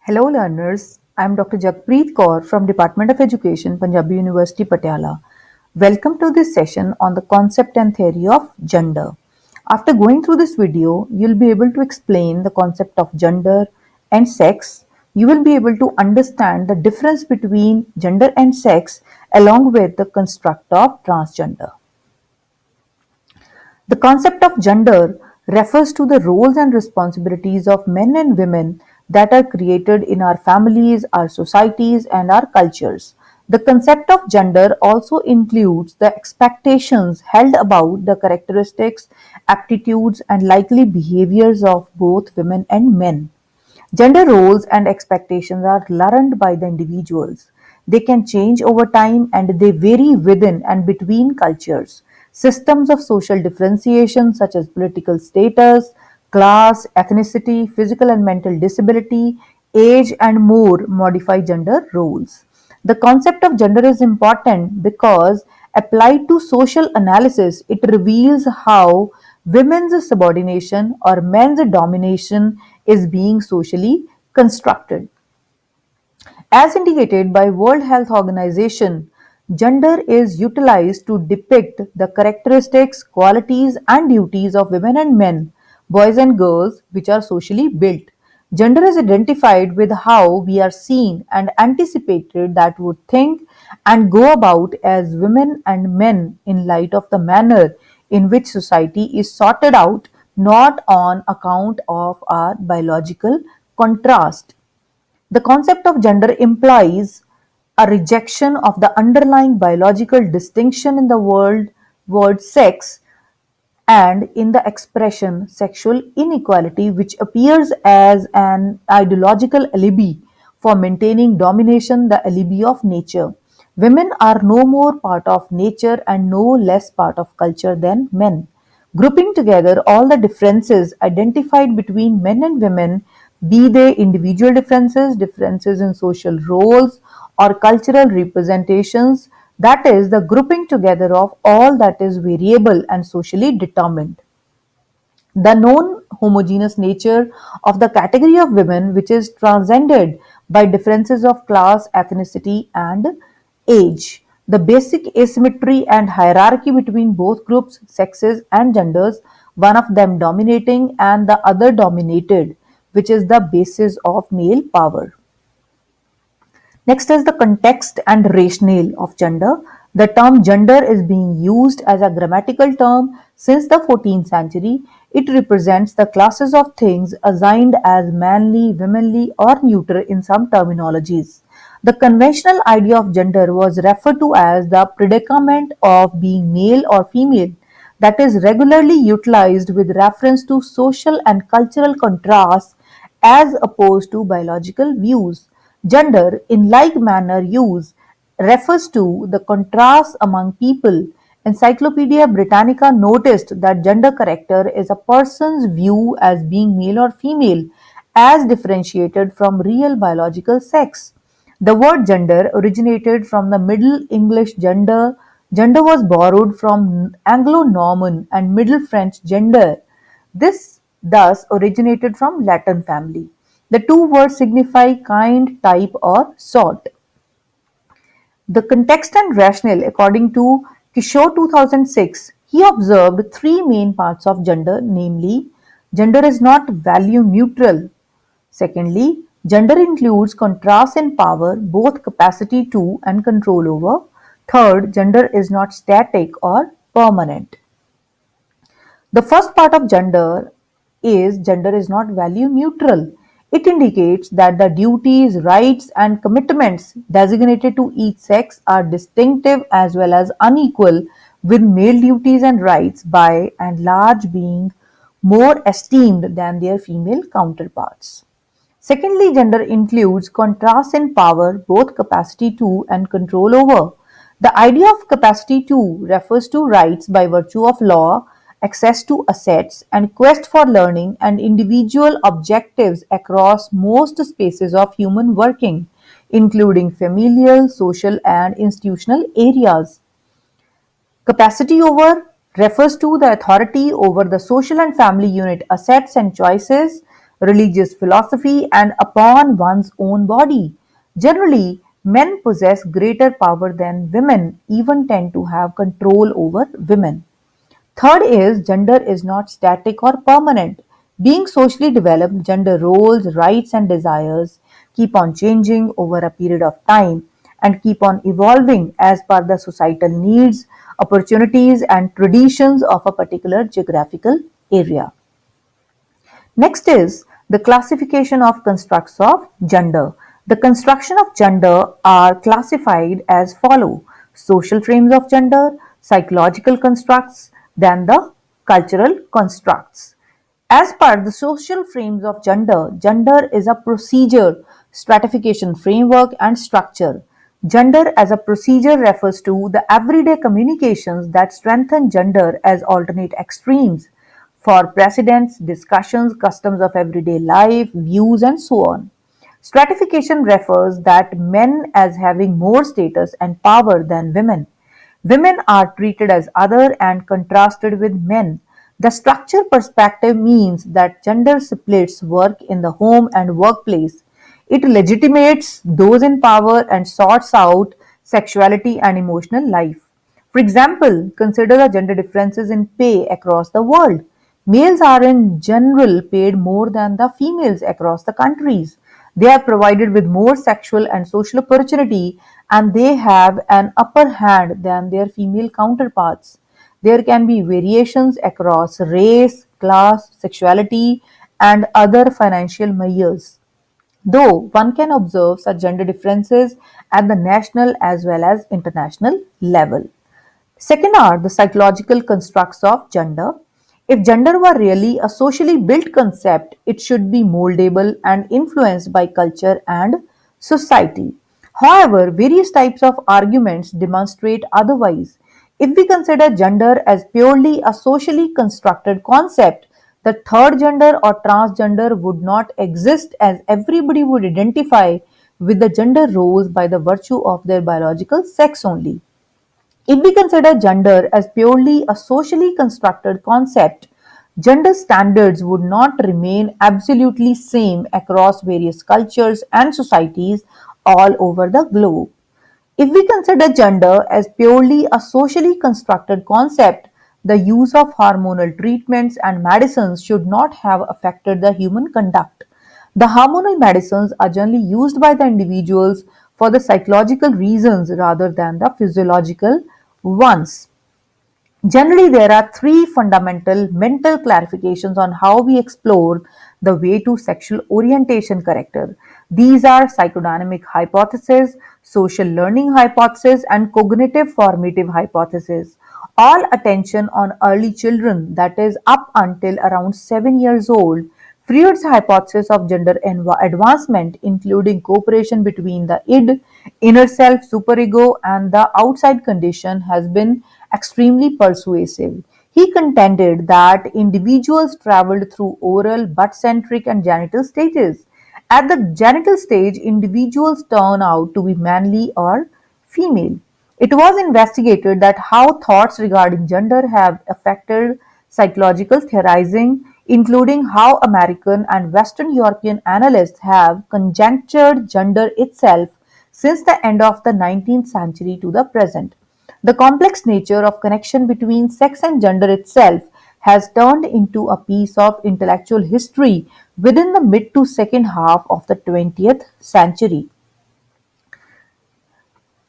Hello learners, I am Dr. Jagpreet Kaur from Department of Education, Punjabi University, Patiala. Welcome to this session on the concept and theory of gender. After going through this video, you'll be able to explain the concept of gender and sex. You will be able to understand the difference between gender and sex along with the construct of transgender. The concept of gender refers to the roles and responsibilities of men and women that are created in our families, our societies, and our cultures. The concept of gender also includes the expectations held about the characteristics, aptitudes, and likely behaviors of both women and men. Gender roles and expectations are learned by the individuals. They can change over time and they vary within and between cultures. Systems of social differentiation, such as political status, class, ethnicity, physical and mental disability, age, and more, modify gender roles. The concept of gender is important because, applied to social analysis, it reveals how women's subordination or men's domination is being socially constructed. As indicated by World Health Organization, gender is utilized to depict the characteristics, qualities and duties of women and men, boys and girls which are socially built. Gender is identified with how we are seen and anticipated that would think and go about as women and men in light of the manner in which society is sorted out, not on account of our biological contrast. The concept of gender implies a rejection of the underlying biological distinction in the word sex and in the expression sexual inequality, which appears as an ideological alibi for maintaining domination, the alibi of nature. Women are no more part of nature and no less part of culture than men. Grouping together all the differences identified between men and women, be they individual differences, differences in social roles, or cultural representations, that is, the grouping together of all that is variable and socially determined. The known homogeneous nature of the category of women, which is transcended by differences of class, ethnicity, and age. The basic asymmetry and hierarchy between both groups, sexes, and genders, one of them dominating and the other dominated, which is the basis of male power. Next is the context and rationale of gender. The term gender is being used as a grammatical term since the 14th century. It represents the classes of things assigned as manly, womanly, or neuter in some terminologies. The conventional idea of gender was referred to as the predicament of being male or female, that is regularly utilized with reference to social and cultural contrasts as opposed to biological views. Gender, in like manner use, refers to the contrast among people. Encyclopedia Britannica noticed that gender character is a person's view as being male or female, as differentiated from real biological sex. The word gender originated from the Middle English gender. Gender was borrowed from Anglo-Norman and Middle French gender. This thus originated from Latin family. The two words signify kind, type, or sort. The context and rationale, according to Kishore 2006, he observed three main parts of gender, namely, gender is not value neutral. Secondly, gender includes contrast in power, both capacity to and control over. Third, gender is not static or permanent. The first part of gender is not value neutral. It indicates that the duties, rights, and commitments designated to each sex are distinctive as well as unequal, with male duties and rights by and large being more esteemed than their female counterparts. Secondly, gender includes contrast in power, both capacity to and control over. The idea of capacity to refers to rights by virtue of law, access to assets, and quest for learning and individual objectives across most spaces of human working, including familial, social, and institutional areas. Capacity over refers to the authority over the social and family unit assets and choices. religious philosophy, and upon one's own body. Generally, men possess greater power than women, even tend to have control over women. Third is gender is not static or permanent. Being socially developed, gender roles, rights, and desires keep on changing over a period of time and keep on evolving as per the societal needs, opportunities, and traditions of a particular geographical area. Next is the classification of constructs of gender. The construction of gender are classified as follow: social frames of gender, psychological constructs, then the cultural constructs. As per the social frames of gender, gender is a procedure, stratification framework, and structure. Gender as a procedure refers to the everyday communications that strengthen gender as alternate extremes for precedents, discussions, customs of everyday life, views, and so on. Stratification refers that men as having more status and power than women. Women are treated as other and contrasted with men. The structure perspective means that gender splits work in the home and workplace. It legitimates those in power and sorts out sexuality and emotional life. For example, consider the gender differences in pay across the world. Males are in general paid more than the females across the countries. They are provided with more sexual and social opportunity and they have an upper hand than their female counterparts. There can be variations across race, class, sexuality, and other financial measures, though one can observe such gender differences at the national as well as international level. Second are the psychological constructs of gender. If gender were really a socially built concept, it should be moldable and influenced by culture and society. However, various types of arguments demonstrate otherwise. If we consider gender as purely a socially constructed concept, the third gender or transgender would not exist as everybody would identify with the gender roles by the virtue of their biological sex only. If we consider gender as purely a socially constructed concept, gender standards would not remain absolutely same across various cultures and societies all over the globe. If we consider gender as purely a socially constructed concept, the use of hormonal treatments and medicines should not have affected the human conduct. The hormonal medicines are generally used by the individuals for the psychological reasons rather than the physiological ones. Generally, there are three fundamental mental clarifications on how we explore the way to sexual orientation character. These are psychodynamic hypothesis, social learning hypothesis, and cognitive formative hypothesis. All attention on early children, that is, up until around 7 years old, Freud's hypothesis of gender advancement, including cooperation between the id, inner self, superego, and the outside condition, has been extremely persuasive. He contended that individuals traveled through oral, butt centric, and genital stages. At the genital stage, individuals turn out to be manly or female. It was investigated that how thoughts regarding gender have affected psychological theorizing, including how American and Western European analysts have conjectured gender itself since the end of the 19th century to the present. The complex nature of connection between sex and gender itself has turned into a piece of intellectual history within the mid to second half of the 20th century.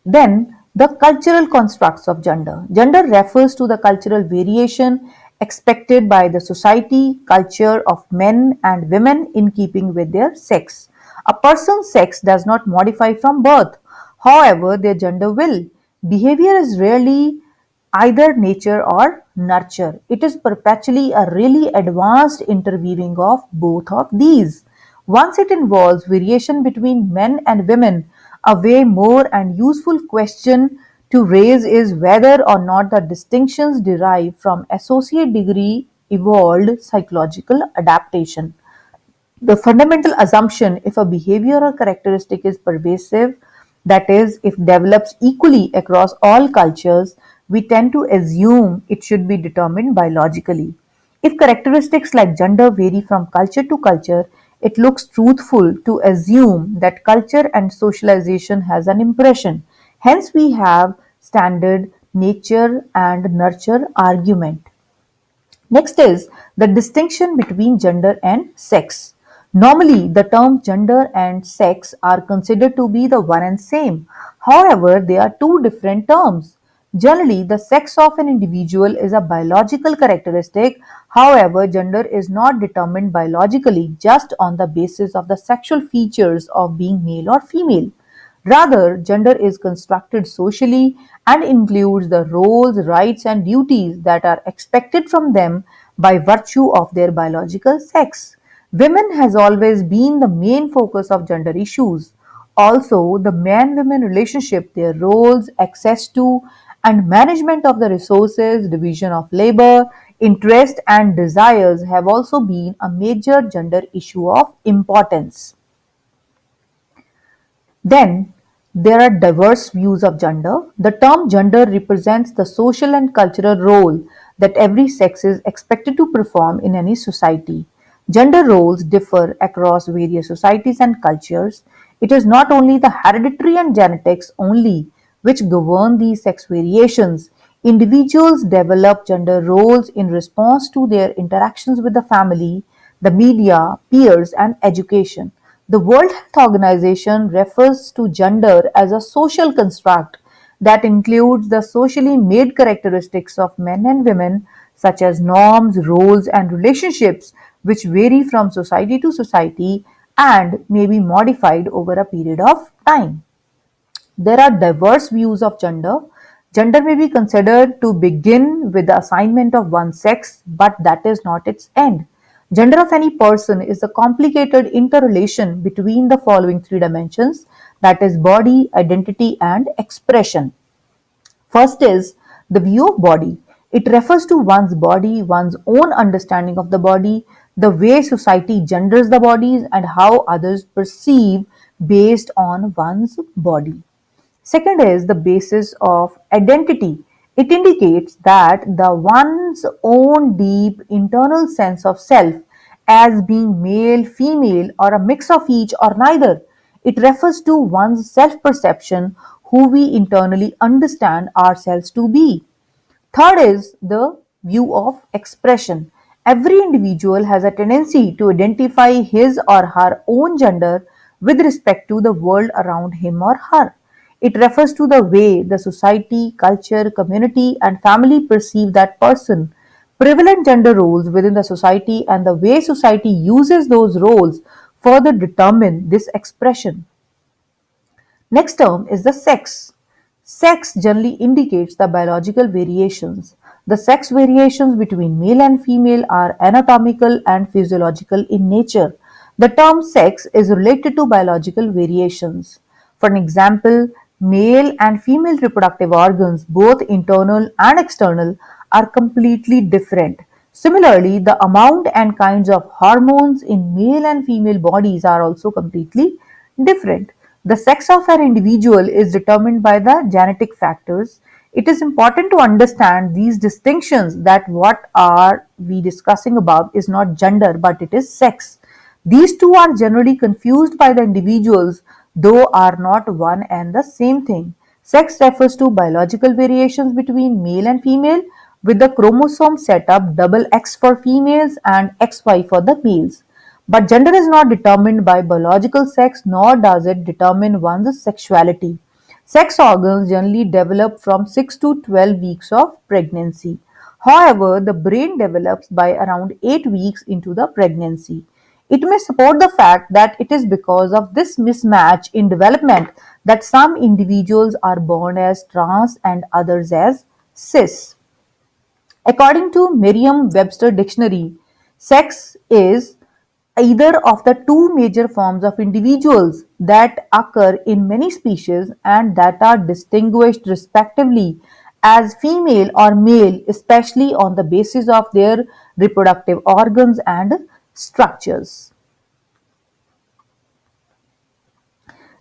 Then, the cultural constructs of gender. Gender refers to the cultural variation expected by the society, culture of men and women in keeping with their sex. A person's sex does not modify from birth, however, their gender will. Behavior is rarely either nature or nurture. It is perpetually a really advanced interweaving of both of these. Once it involves variation between men and women, a way more and useful question to raise is whether or not the distinctions derive from associate degree evolved psychological adaptation. The fundamental assumption if a behavior or characteristic is pervasive, that is, if develops equally across all cultures, we tend to assume it should be determined biologically. If characteristics like gender vary from culture to culture, it looks truthful to assume that culture and socialization has an impression. Hence, we have standard nature and nurture argument. Next is the distinction between gender and sex. Normally, the term gender and sex are considered to be the one and same. However, they are two different terms. Generally, the sex of an individual is a biological characteristic. However, gender is not determined biologically just on the basis of the sexual features of being male or female. Rather, gender is constructed socially and includes the roles, rights, and duties that are expected from them by virtue of their biological sex. Women has always been the main focus of gender issues. Also, the man women relationship, their roles, access to, and management of the resources, division of labor, interest, and desires have also been a major gender issue of importance. Then, there are diverse views of gender. The term gender represents the social and cultural role that every sex is expected to perform in any society. Gender roles differ across various societies and cultures. It is not only the hereditary and genetics only which govern these sex variations. Individuals develop gender roles in response to their interactions with the family, the media, peers, and education. The World Health Organization refers to gender as a social construct that includes the socially made characteristics of men and women, such as norms, roles, and relationships, which vary from society to society and may be modified over a period of time. There are diverse views of gender. Gender may be considered to begin with the assignment of one sex, but that is not its end. Gender of any person is the complicated interrelation between the following three dimensions, that is, body, identity, and expression. First is the view of body. It refers to one's body, one's own understanding of the body, the way society genders the bodies, and how others perceive based on one's body. Second is the basis of identity. It indicates that the one's own deep internal sense of self as being male, female, or a mix of each or neither. It refers to one's self perception, who we internally understand ourselves to be. Third is the view of expression. Every individual has a tendency to identify his or her own gender with respect to the world around him or her. It refers to the way the society, culture, community, and family perceive that person. Prevalent gender roles within the society and the way society uses those roles further determine this expression. Next term is the sex. Sex generally indicates the biological variations. The sex variations between male and female are anatomical and physiological in nature. The term sex is related to biological variations. For an example, male and female reproductive organs, both internal and external, are completely different. Similarly, the amount and kinds of hormones in male and female bodies are also completely different. The sex of an individual is determined by the genetic factors. It is important to understand these distinctions, that what are we discussing about is not gender but it is sex. These two are generally confused by the individuals, though are not one and the same thing. Sex refers to biological variations between male and female, with the chromosome setup double X for females and XY for the males. But gender is not determined by biological sex, nor does it determine one's sexuality. Sex organs generally develop from 6 to 12 weeks of pregnancy. However, the brain develops by around 8 weeks into the pregnancy. It may support the fact that it is because of this mismatch in development that some individuals are born as trans and others as cis. According to Merriam-Webster Dictionary, sex is either of the two major forms of individuals that occur in many species and that are distinguished respectively as female or male, especially on the basis of their reproductive organs and structures.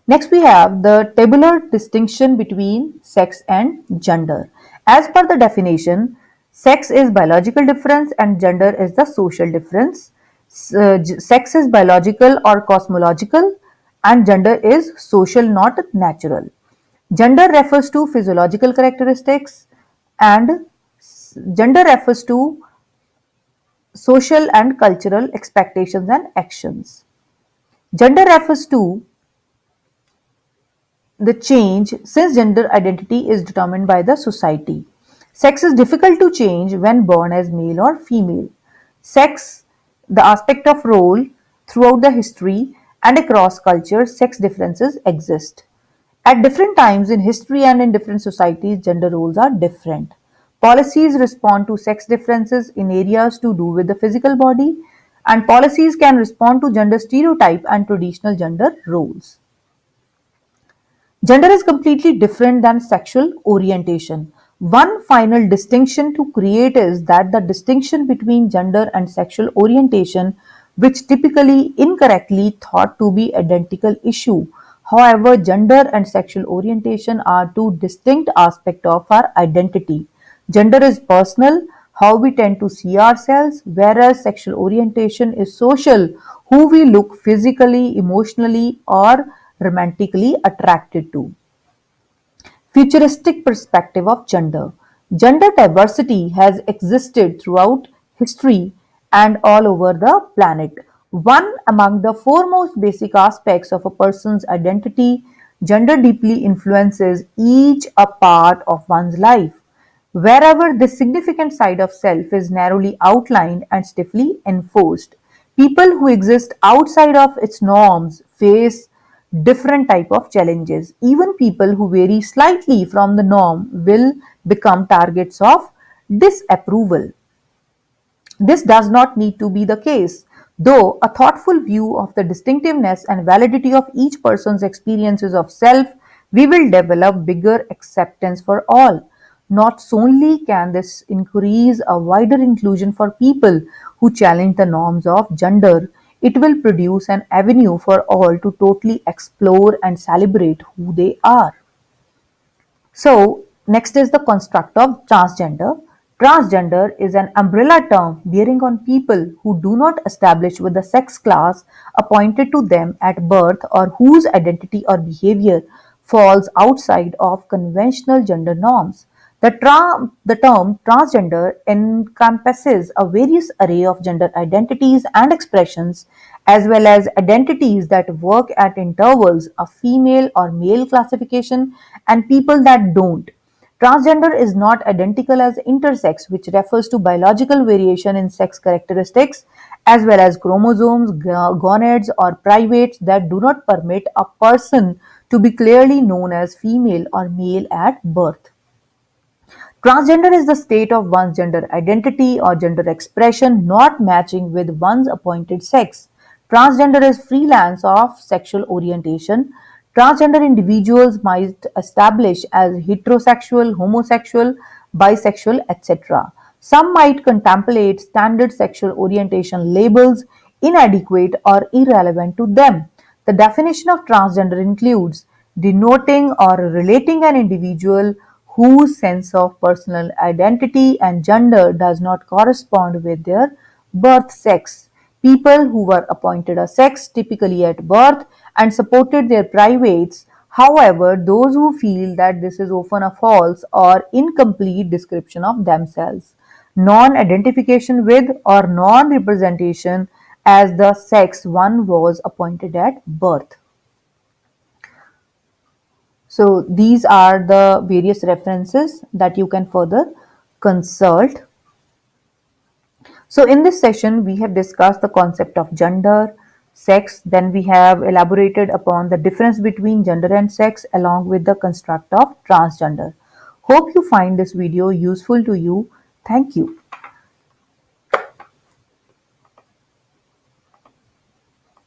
Next, we have the tabular distinction between sex and gender. As per the definition, sex is biological difference and gender is the social difference. Sex is biological or cosmological, and gender is social, not natural. Gender refers to physiological characteristics, and gender refers to social and cultural expectations and actions. Gender refers to the change since gender identity is determined by the society. Sex is difficult to change when born as male or female. Sex, the aspect of role throughout the history and across cultures, sex differences exist. At different times in history and in different societies, gender roles are different. Policies respond to sex differences in areas to do with the physical body, and policies can respond to gender stereotype and traditional gender roles. Gender is completely different than sexual orientation. One final distinction to create is that the distinction between gender and sexual orientation, which typically incorrectly thought to be identical issue. However, gender and sexual orientation are two distinct aspects of our identity. Gender is personal, how we tend to see ourselves, whereas sexual orientation is social, who we look physically, emotionally, or romantically attracted to. Futuristic perspective of gender. Gender diversity has existed throughout history and all over the planet. One among the foremost basic aspects of a person's identity, gender deeply influences each a part of one's life. Wherever this significant side of self is narrowly outlined and stiffly enforced, people who exist outside of its norms face different type of challenges. Even people who vary slightly from the norm will become targets of disapproval. This does not need to be the case, though a thoughtful view of the distinctiveness and validity of each person's experiences of self, we will develop bigger acceptance for all. Not solely can this increase a wider inclusion for people who challenge the norms of gender, it will produce an avenue for all to totally explore and celebrate who they are. So, next is the construct of transgender. Transgender is an umbrella term bearing on people who do not establish with the sex class appointed to them at birth or whose identity or behavior falls outside of conventional gender norms. The term transgender encompasses a various array of gender identities and expressions, as well as identities that work at intervals, a female or male classification, and people that don't. Transgender is not identical as intersex, which refers to biological variation in sex characteristics, as well as chromosomes, gonads, or privates that do not permit a person to be clearly known as female or male at birth. Transgender is the state of one's gender identity or gender expression not matching with one's appointed sex. Transgender is freelance of sexual orientation. Transgender individuals might establish as heterosexual, homosexual, bisexual, etc. Some might contemplate standard sexual orientation labels inadequate or irrelevant to them. The definition of transgender includes denoting or relating an individual whose sense of personal identity and gender does not correspond with their birth sex. People who were appointed a sex typically at birth and supported their privates. However, those who feel that this is often a false or incomplete description of themselves, non identification with or non representation as the sex one was appointed at birth. So these are the various references that you can further consult. So in this session, we have discussed the concept of gender, sex, then we have elaborated upon the difference between gender and sex along with the construct of transgender. Hope you find this video useful to you. Thank you.